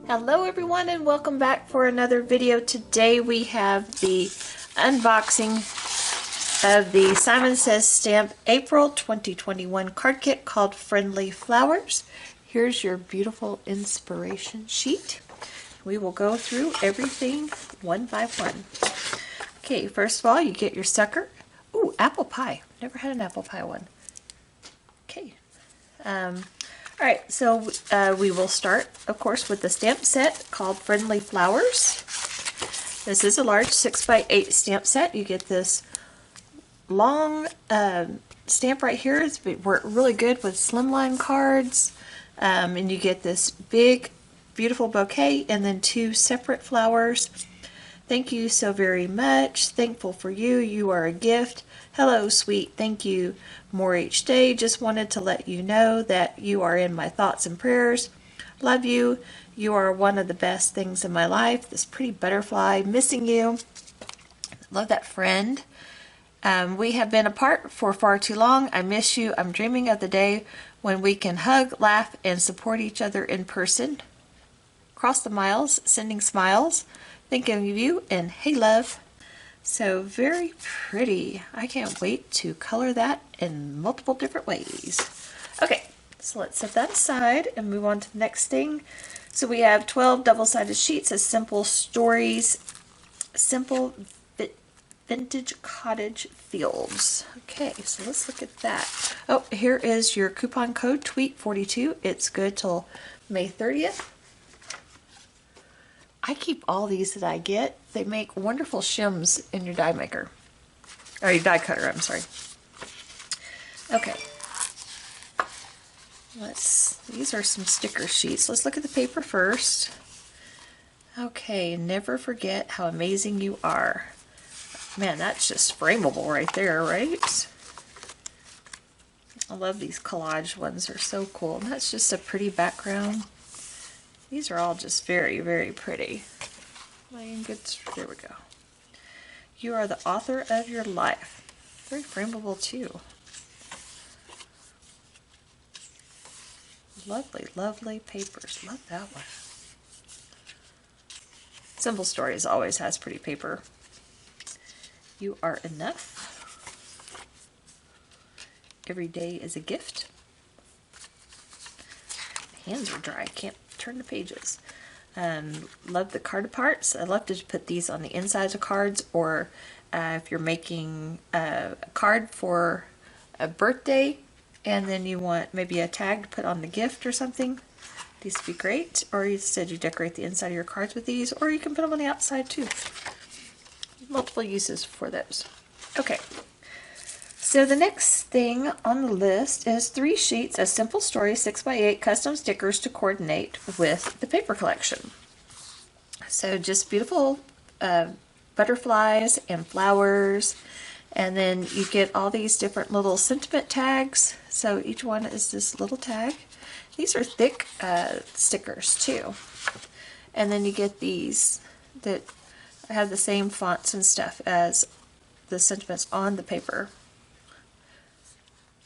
Hello everyone and welcome back for another video. Today we have the unboxing of the Simon Says Stamp April 2021 card kit called Friendly Flowers. Here's your beautiful inspiration sheet. We will go through everything one by one. Okay, first of all you get your sucker. Ooh, apple pie. Never had an apple pie one. Okay. Alright, so we will start, of course, with the stamp set called Friendly Flowers. This is a large 6x8 stamp set. You get this long stamp right here. It's worked really good with slimline cards. And you get this big, beautiful bouquet and then two separate flowers. Thank you so very much. Thankful for you. You are a gift. Hello, sweet. Thank you. More each day. Just wanted to let you know that you are in my thoughts and prayers. Love you. You are one of the best things in my life. This pretty butterfly. Missing you. Love that friend. We have been apart for far too long. I miss you. I'm dreaming of the day when we can hug, laugh, and support each other in person. Across the miles, sending smiles. Thinking of you, and hey love. So very pretty. I can't wait to color that in multiple different ways. Okay, so let's set that aside and move on to the next thing. So we have 12 double-sided sheets of simple stories, simple vintage cottage fields. Okay, so let's look at that. Oh, here is your coupon code TWEET42. It's good till May 30th. I keep all these that I get. They make wonderful shims in your die maker. Or your die cutter, I'm sorry. Okay. These are some sticker sheets. Let's look at the paper first. Okay, never forget how amazing you are. Man, that's just frameable right there, right? I love these collage ones. They're so cool. And that's just a pretty background. These are all just very, very pretty. There we go. You are the author of your life. Very frameable too. Lovely, lovely papers. Love that one. Simple Stories always has pretty paper. You are enough. Every day is a gift. Hands are dry. Can't turn the pages. Love the card parts. I love to put these on the insides of cards, or if you're making a card for a birthday and then you want maybe a tag to put on the gift or something, these would be great. Or instead you decorate the inside of your cards with these, or you can put them on the outside too. Multiple uses for those. Okay. So the next thing on the list is 3 sheets of Simple Stories 6x8 custom stickers to coordinate with the paper collection. So just beautiful butterflies and flowers, and then you get all these different little sentiment tags. So each one is this little tag. These are thick stickers too. And then you get these that have the same fonts and stuff as the sentiments on the paper.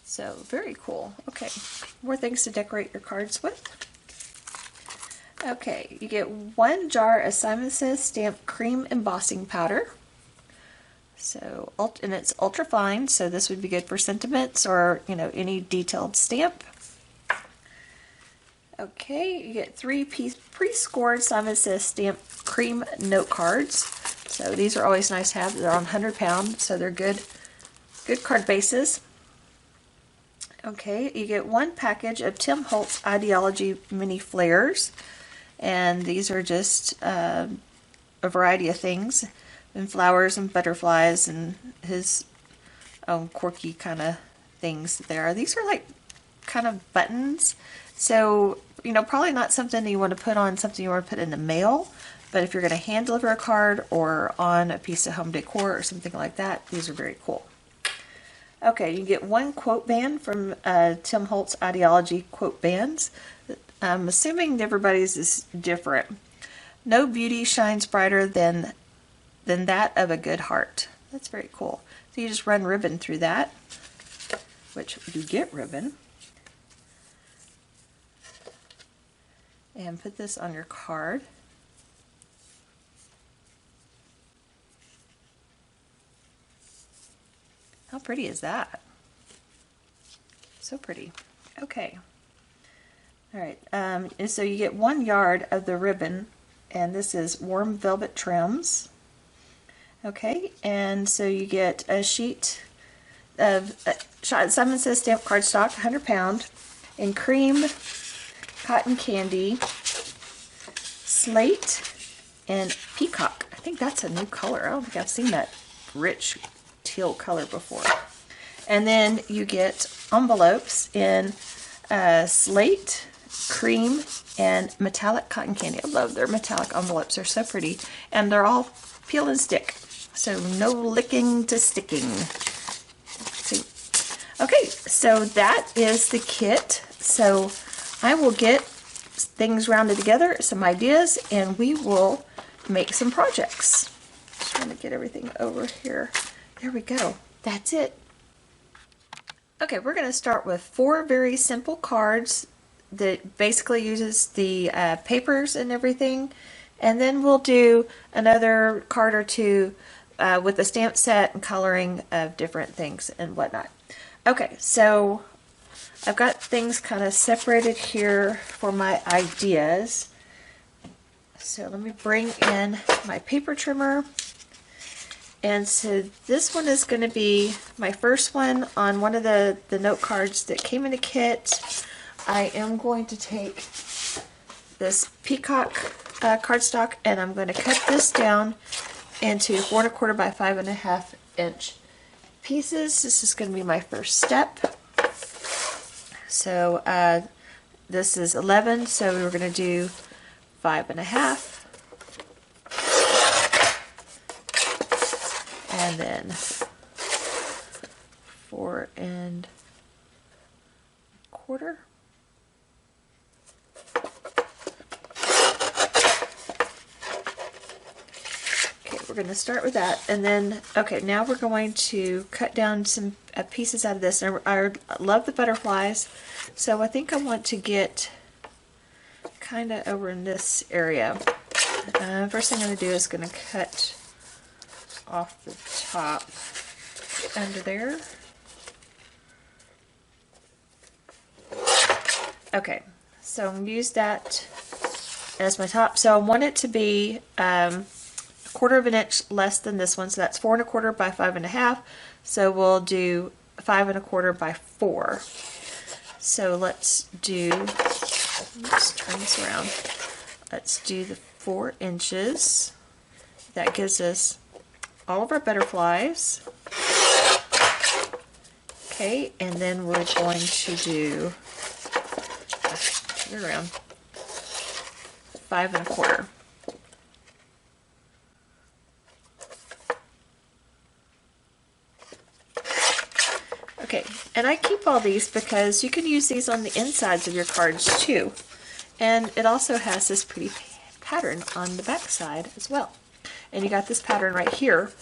So, very cool. Okay, more things to decorate your cards with. Okay, you get 1 jar of Simon Says Stamp Cream Embossing Powder. So, and it's ultra fine, so this would be good for sentiments or, you know, any detailed stamp. Okay, you get 3 pre-scored Simon Says Stamp Cream Note Cards. So, these are always nice to have. They're on 100 pound, so they're good card bases. Okay, you get 1 package of Tim Holtz Idea-ology mini flares, and these are just a variety of things, and flowers and butterflies and his own quirky kind of things there. These are like kind of buttons, so you know, probably not something you want to put on something you want to put in the mail, but if you're going to hand deliver a card or on a piece of home decor or something like that, these are very cool. Okay, you get 1 quote band from Tim Holtz Idea-ology quote bands. I'm assuming everybody's is different. No beauty shines brighter than that of a good heart. That's very cool. So you just run ribbon through that, which you get ribbon. and put this on your card. How pretty is that? So pretty. Okay. All right. And so you get 1 yard of the ribbon, and this is warm velvet trims. Okay, and so you get a sheet of Simon Says stamp cardstock, 100 pound, in cream, cotton candy, slate, and peacock. I think that's a new color. I don't think I've seen that rich teal color before. And then you get envelopes in slate, cream, and metallic cotton candy. I love their metallic envelopes. They're so pretty. And they're all peel and stick. So no licking to sticking. See? Okay, so that is the kit. So I will get things rounded together, some ideas, and we will make some projects. Just trying to get everything over here. There we go. That's it. Okay, we're going to start with 4 very simple cards that basically uses the papers and everything, and then we'll do another card or 2 with the stamp set and coloring of different things and whatnot. Okay, so I've got things kind of separated here for my ideas. So let me bring in my paper trimmer. And so this one is going to be my first one on one of the note cards that came in a kit. I am going to take this peacock cardstock, and I'm going to cut this down into 4 1/4 by 5 1/2 inch pieces. This is going to be my first step. So this is 11, so we're going to do 5 1/2. And then 4 1/4. Okay, we're going to start with that, and then okay, now we're going to cut down some pieces out of this. And I love the butterflies, so I think I want to get kind of over in this area. First thing I'm going to do is going to cut off the top under there. Okay, so I'm going to use that as my top. So I want it to be 1/4 inch less than this one, so that's 4 1/4 by 5 1/2. So we'll do 5 1/4 by 4. So let's just turn this around. Let's do the 4 inches. That gives us all of our butterflies. Okay, and then we're going to do, turn it around, 5 1/4. Okay, and I keep all these because you can use these on the insides of your cards too. And it also has this pretty pattern on the back side as well. And you got this pattern right here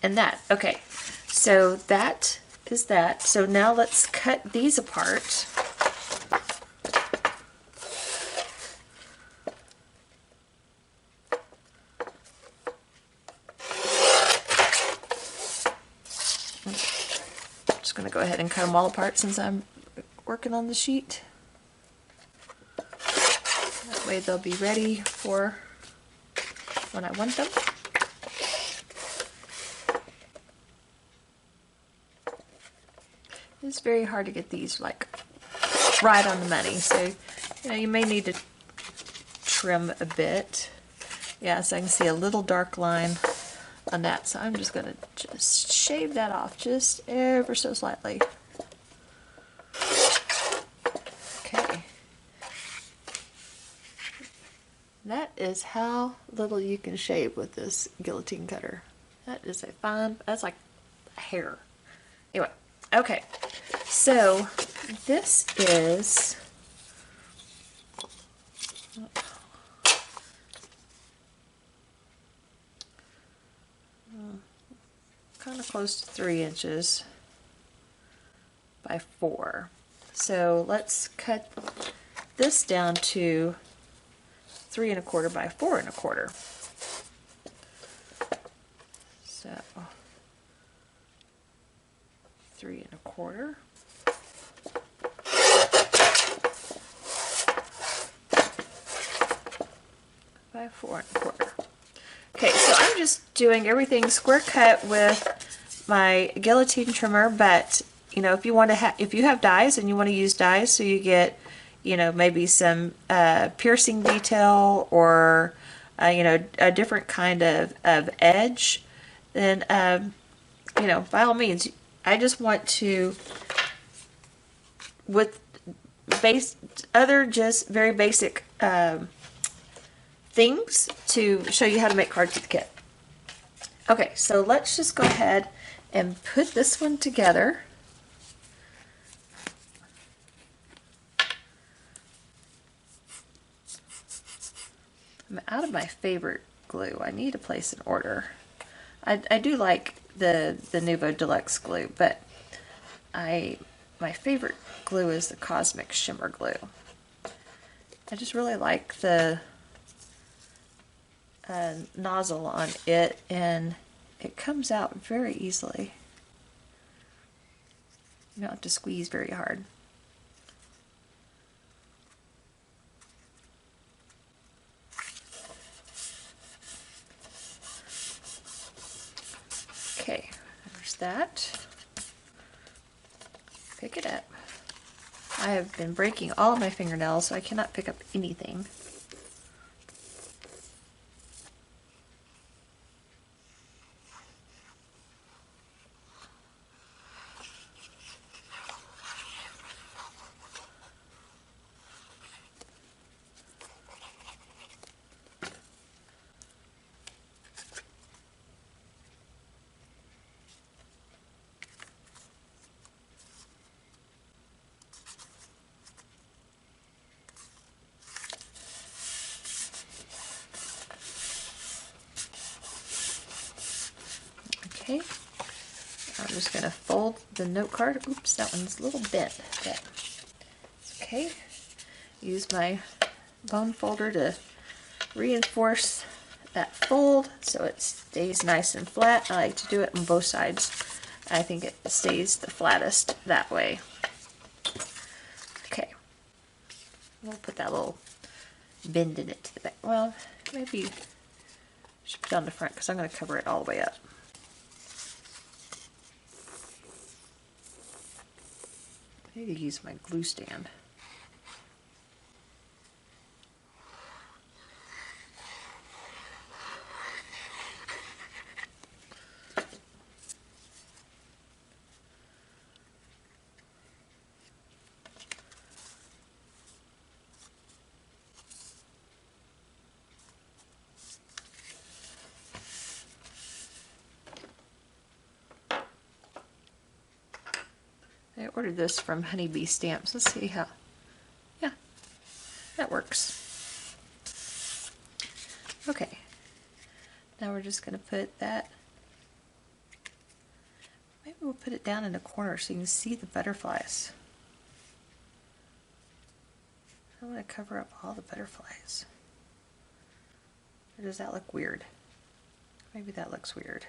and that. Okay, so that is that. So now let's cut these apart. I'm just going to go ahead and cut them all apart since I'm working on the sheet. That way they'll be ready for when I want them. It's very hard to get these like right on the money, so you may need to trim a bit. Yeah, so I can see a little dark line on that, so I'm just going to just shave that off just ever so slightly. Okay. That is how little you can shave with this guillotine cutter. That is a fine, that's like hair. Anyway, okay, so this is kind of close to 3 inches by 4. So let's cut this down to 3 1/4 by 4 1/4. So 3 1/4 by 4 1/4. Okay, so I'm just doing everything square cut with my guillotine trimmer, but you know, if you want to if you have dies and you want to use dies so you get, you know, maybe some piercing detail or you know, a different kind of edge, then you know, by all means. I just want to, with other just very basic things, to show you how to make cards with the kit. Okay, so let's just go ahead and put this one together. I'm out of my favorite glue. I need to place an order. I do like the Nuvo Deluxe glue, but my favorite glue is the Cosmic Shimmer glue. I just really like the nozzle on it, and it comes out very easily. You don't have to squeeze very hard. Okay, there's that. Pick it up. I have been breaking all of my fingernails, so I cannot pick up anything. Okay, I'm just going to fold the note card. Oops, that one's a little bent. But okay, use my bone folder to reinforce that fold so it stays nice and flat. I like to do it on both sides. I think it stays the flattest that way. Okay, we'll put that little bend in it to the back. Well, maybe I should put it on the front because I'm going to cover it all the way up. I need to use my glue stand. I ordered this from Honeybee Stamps. Let's see how, yeah, that works. Okay, now we're just going to put that, maybe we'll put it down in a corner so you can see the butterflies. I want to cover up all the butterflies. Or does that look weird? Maybe that looks weird.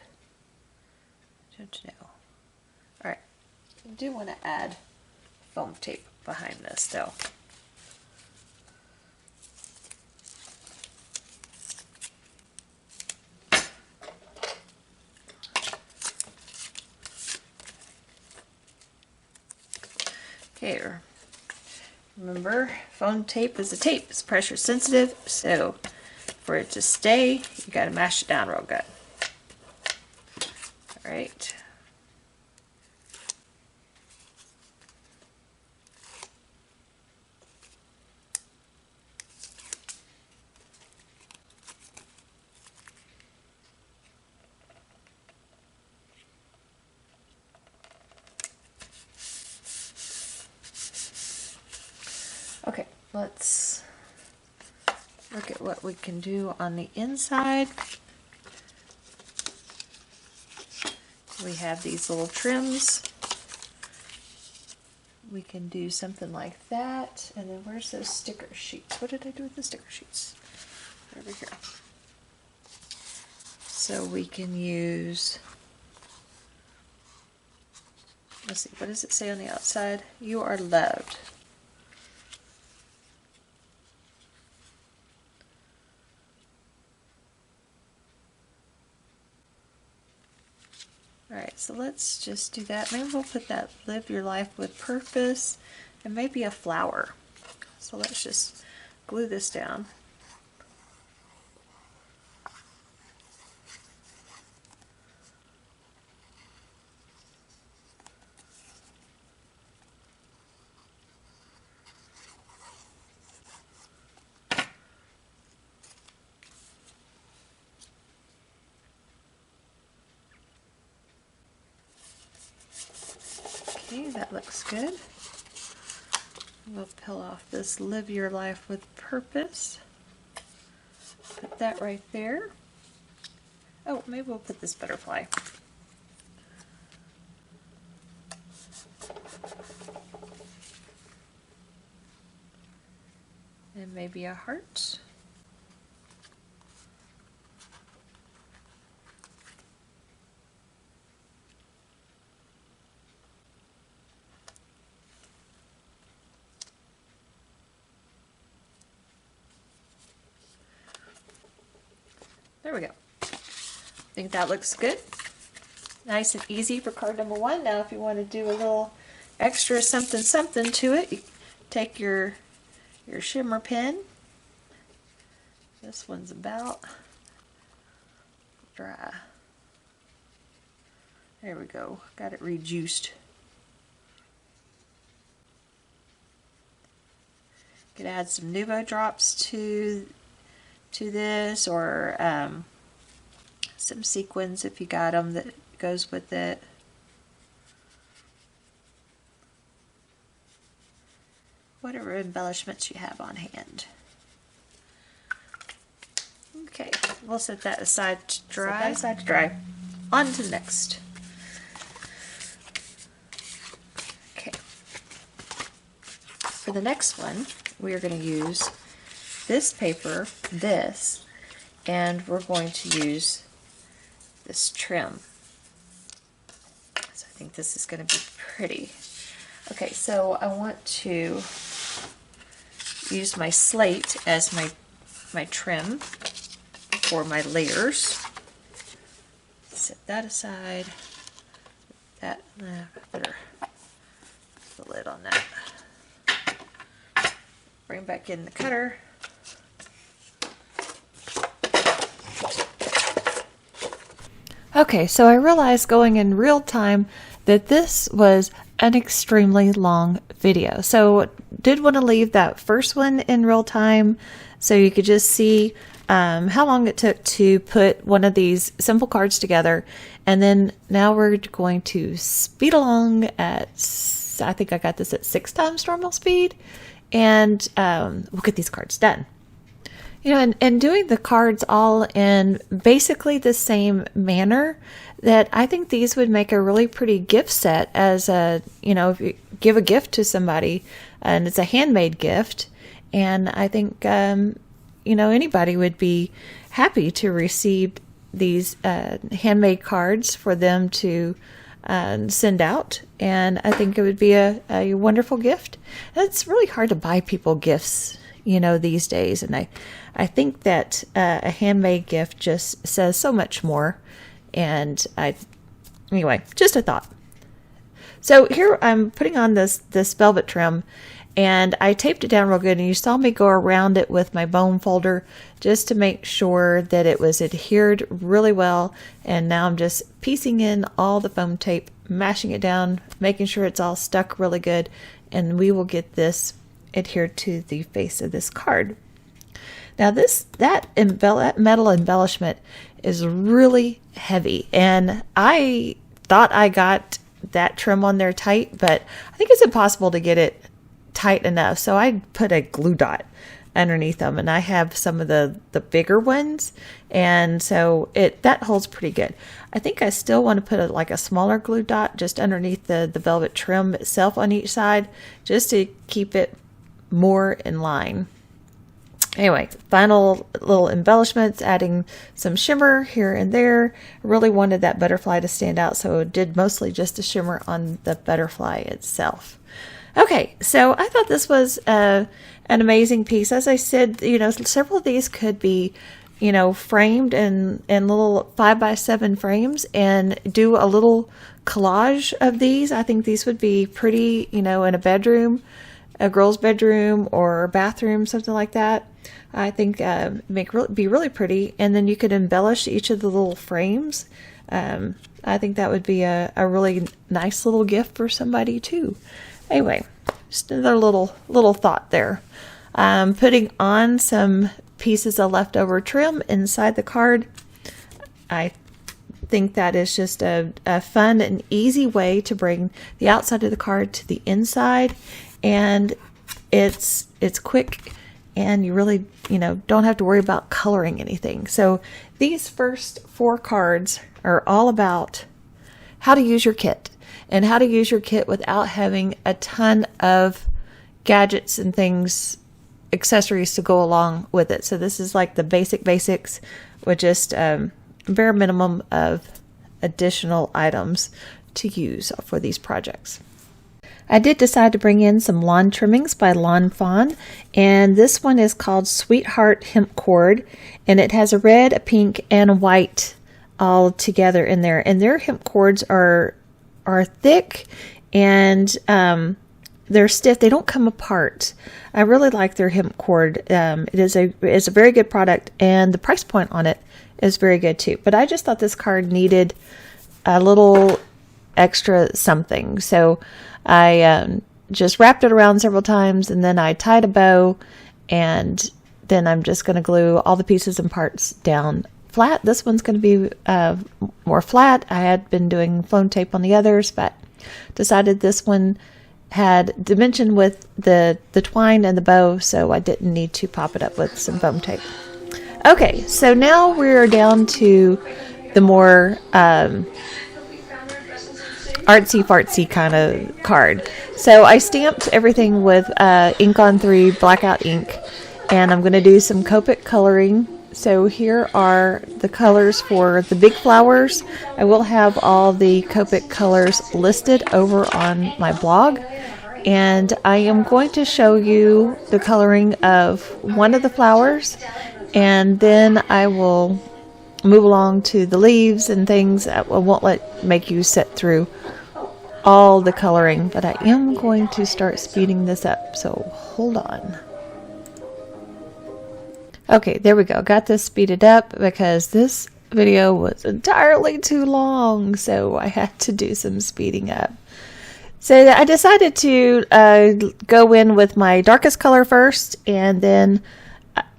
Don't know. Alright. I do want to add foam tape behind this though. Okay, remember, foam tape is a tape. It's pressure sensitive, so for it to stay, you got to mash it down real good. All right. Okay, let's look at what we can do on the inside. We have these little trims. We can do something like that. And then where's those sticker sheets? What did I do with the sticker sheets? over here. So we can use, let's see, what does it say on the outside? You are loved. Alright, so let's just do that. Maybe we'll put that live your life with purpose and maybe a flower. So let's just glue this down. Okay, that looks good. We'll peel off this live your life with purpose. Put that right there. Oh, maybe we'll put this butterfly. And maybe a heart. There we go. I think that looks good. Nice and easy for card number 1. Now if you want to do a little extra something something to it, you take your shimmer pen. This one's about dry. There we go. Got it rejuiced. Could add some Nuvo drops to this, or some sequins if you got them that goes with it. Whatever embellishments you have on hand. Okay, we'll set that aside to dry. On to the next. Okay. For the next one, we are going to use this paper, and we're going to use this trim. So I think this is going to be pretty. Okay, so I want to use my slate as my trim for my layers. Set that aside. That better put the lid on that. Bring back in the cutter. Okay, so I realized going in real time that this was an extremely long video. So did want to leave that first one in real time so you could just see how long it took to put one of these simple cards together. And then now we're going to speed along at, I think I got this at 6 times normal speed, and we'll get these cards done. You know, and doing the cards all in basically the same manner, that I think these would make a really pretty gift set as a, you know, if you give a gift to somebody and it's a handmade gift. And I think, you know, anybody would be happy to receive these handmade cards for them to send out. And I think it would be a wonderful gift. It's really hard to buy people gifts, you know, these days. And I think that a handmade gift just says so much more. And anyway, just a thought. So here I'm putting on this velvet trim, and I taped it down real good, and you saw me go around it with my bone folder just to make sure that it was adhered really well. And now I'm just piecing in all the foam tape, mashing it down, making sure it's all stuck really good, and we will get this adhered to the face of this card. Now that metal embellishment is really heavy, and I thought I got that trim on there tight, but I think it's impossible to get it tight enough. So I put a glue dot underneath them, and I have some of the bigger ones, and so that holds pretty good. I think I still want to put like a smaller glue dot just underneath the velvet trim itself on each side, just to keep it more in line. Anyway, final little embellishments, adding some shimmer here and there. I really wanted that butterfly to stand out, so I did mostly just a shimmer on the butterfly itself. Okay, so I thought this was an amazing piece. As I said, you know, several of these could be, you know, framed in little 5x7 frames and do a little collage of these. I think these would be pretty, you know, in a bedroom, a girl's bedroom or bathroom, something like that. I think be really pretty, and then you could embellish each of the little frames. I think that would be a really nice little gift for somebody too. Anyway, just another little thought there. Putting on some pieces of leftover trim inside the card. I think that is just a fun and easy way to bring the outside of the card to the inside, and it's quick, and you really, you know, don't have to worry about coloring anything. So these first 4 cards are all about how to use your kit, and how to use your kit without having a ton of gadgets and things, accessories to go along with it. So this is like the basics with just bare minimum of additional items to use for these projects. I did decide to bring in some lawn trimmings by Lawn Fawn, and this one is called Sweetheart Hemp Cord, and it has a red, a pink, and a white all together in there. And their hemp cords are thick, and they're stiff. They don't come apart. I really like their hemp cord. It's a very good product, and the price point on it is very good too. But I just thought this card needed a little extra something, so I just wrapped it around several times, and then I tied a bow, and then I'm just going to glue all the pieces and parts down flat. This one's going to be more flat. I had been doing foam tape on the others, but decided this one had dimension with the twine and the bow, so I didn't need to pop it up with some foam tape. Okay, so now we're down to the more artsy-fartsy kind of card. So I stamped everything with ink on 3 blackout ink, and I'm going to do some Copic coloring. So here are the colors for the big flowers. I will have all the Copic colors listed over on my blog, and I am going to show you the coloring of one of the flowers, and then I will move along to the leaves and things. I won't make you sit through all the coloring, but I am going to start speeding this up, so hold on. Okay, there we go. Got this speeded up because this video was entirely too long, so I had to do some speeding up. So I decided to go in with my darkest color first, and then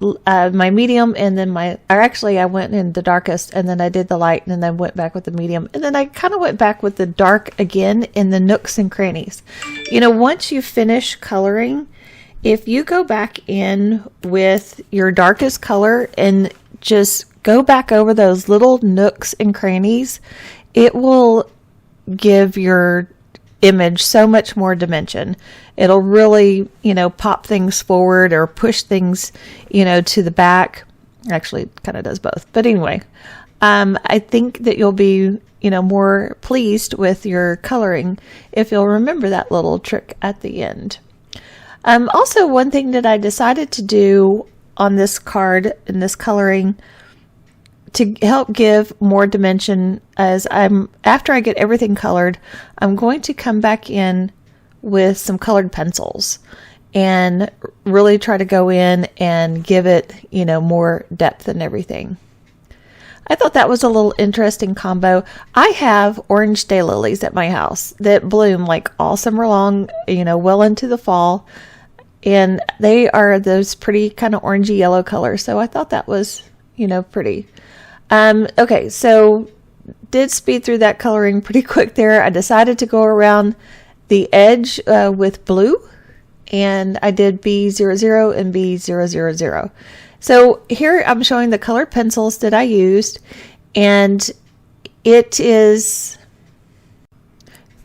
my medium, and then I went in the darkest, and then I did the light, and then I went back with the medium, and then I kind of went back with the dark again in the nooks and crannies. You know, once you finish coloring, if you go back in with your darkest color and just go back over those little nooks and crannies, it will give your image so much more dimension. It'll really, you know, pop things forward or push things, you know, to the back. Actually, it kind of does both. But anyway, I think that you'll be, you know, more pleased with your coloring if you'll remember that little trick at the end. Also, one thing that I decided to do on this card in this coloring to help give more dimension, after I get everything colored, I'm going to come back in with some colored pencils and really try to go in and give it, you know, more depth and everything. I thought that was a little interesting combo. I have orange daylilies at my house that bloom like all summer long, you know, well into the fall. And they are those pretty kind of orangey yellow colors. So I thought that was, you know, pretty. Okay, so did speed through that coloring pretty quick there. I decided to go around the edge with blue. And I did B00 and B000. So here I'm showing the colored pencils that I used. And it is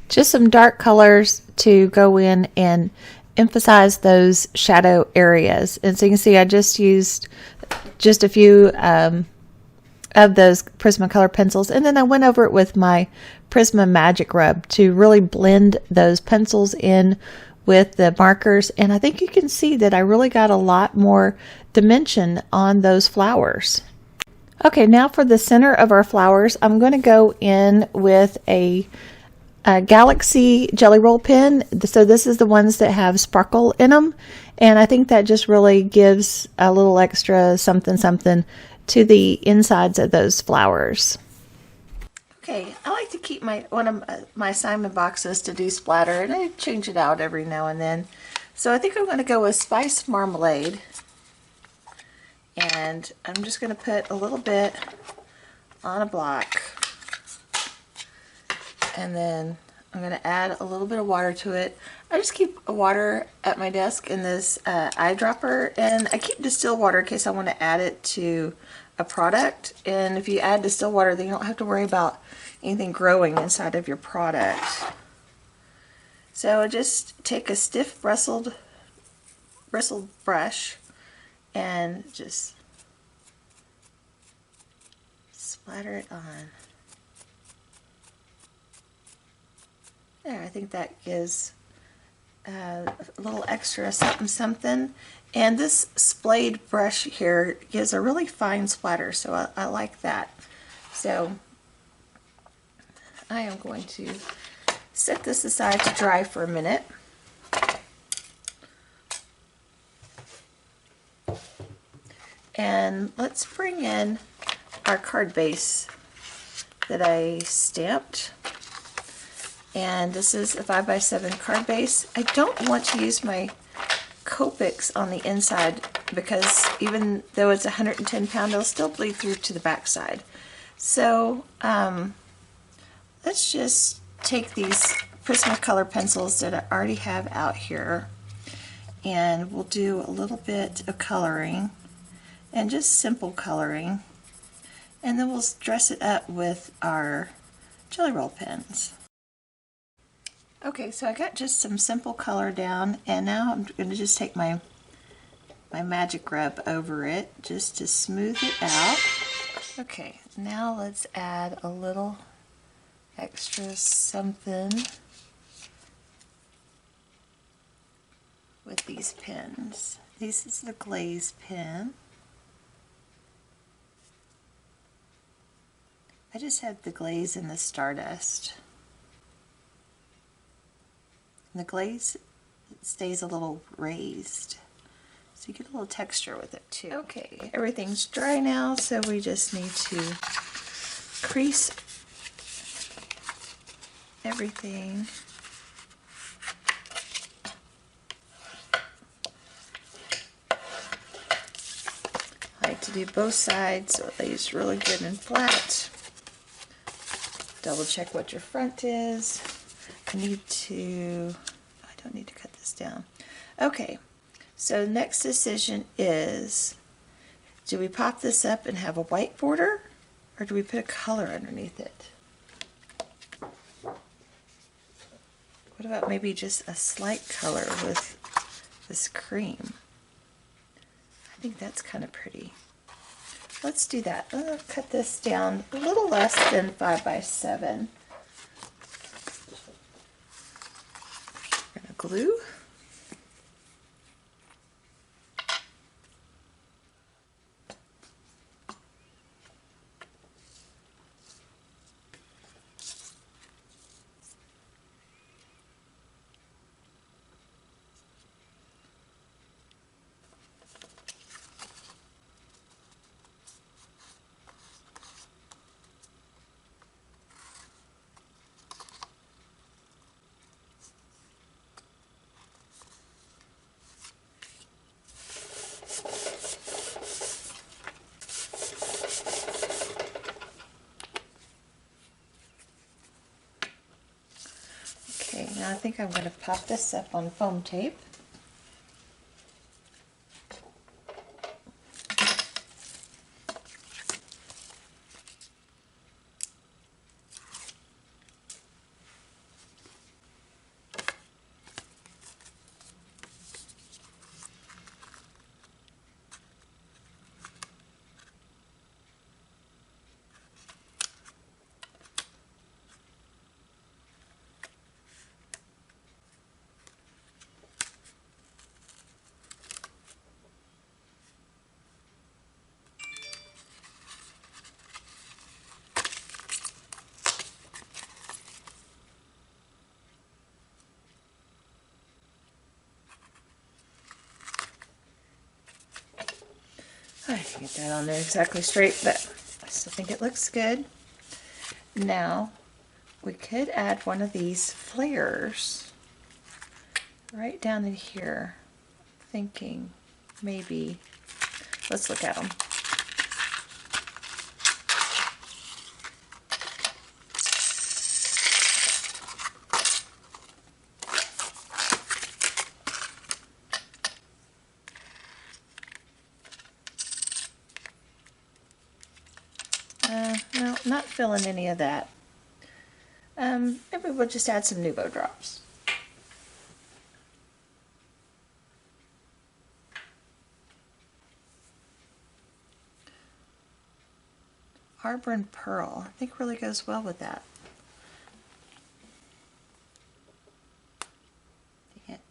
just some dark colors to go in and emphasize those shadow areas. And so you can see I just used just a few of those Prismacolor pencils, and then I went over it with my Prisma Magic Rub to really blend those pencils in with the markers. And I think you can see that I really got a lot more dimension on those flowers. Okay, now for the center of our flowers, I'm going to go in with a Galaxy Jelly Roll pen. So this is the ones that have sparkle in them, and I think that just really gives a little extra something something to the insides of those flowers. Okay, I like to keep one of my assignment boxes to do splatter, and I change it out every now and then. So I think I'm going to go with Spiced Marmalade, and I'm just going to put a little bit on a block, and then I'm going to add a little bit of water to it. I just keep water at my desk in this eyedropper, and I keep distilled water in case I want to add it to a product. And if you add distilled water, then you don't have to worry about anything growing inside of your product. So just take a stiff bristled brush and just splatter it on. There, I think that gives a little extra something something. And this splayed brush here gives a really fine splatter, so I like that. So I am going to set this aside to dry for a minute. And let's bring in our card base that I stamped. And this is a 5x7 card base. I don't want to use my Copics on the inside because even though it's 110 pound, it'll still bleed through to the back side. So let's just take these Prismacolor pencils that I already have out here, and we'll do a little bit of coloring, and just simple coloring, and then we'll dress it up with our Jelly Roll pens. Okay, so I got just some simple color down, and now I'm going to just take my Magic Rub over it just to smooth it out. Okay, now let's add a little extra something with these pens. This is the glaze pen. I just have the glaze and the Stardust. And the glaze stays a little raised, so you get a little texture with it too. Okay, everything's dry now, so we just need to crease everything. I like to do both sides so it lays really good and flat. Double check what your front is. I don't need to cut this down. Okay, so next decision is, do we pop this up and have a white border, or do we put a color underneath it? What about maybe just a slight color with this cream? I think that's kind of pretty. Let's do that. I'll cut this down a little less than 5x7. We're going to glue. Okay, now I think I'm going to pop this up on foam tape. I didn't get that on there exactly straight, but I still think it looks good. Now, we could add one of these flares right down in here. Thinking maybe, let's look at them. No, not feeling any of that. Maybe we'll just add some Nuvo drops. Arbor and Pearl, I think really goes well with that. Dang it.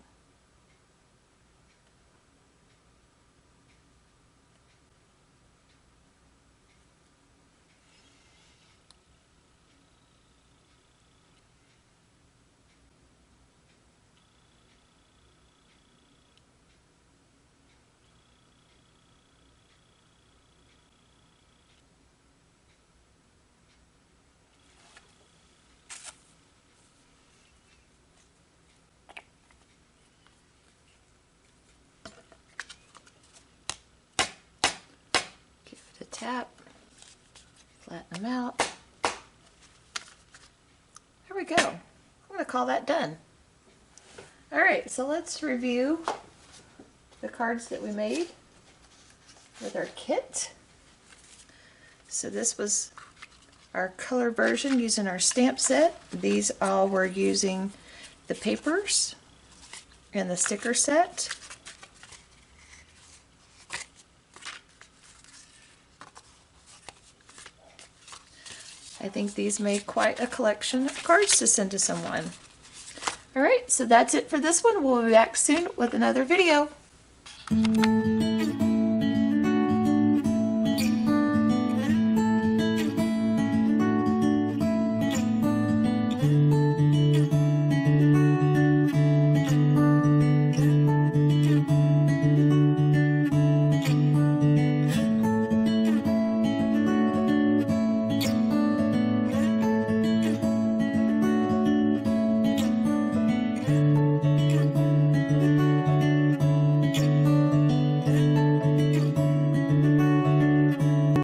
Tap, flatten them out. There we go. I'm going to call that done. Alright, so let's review the cards that we made with our kit. So this was our color version using our stamp set. These all were using the papers and the sticker set. I think these made quite a collection of cards to send to someone. Alright, so that's it for this one. We'll be back soon with another video.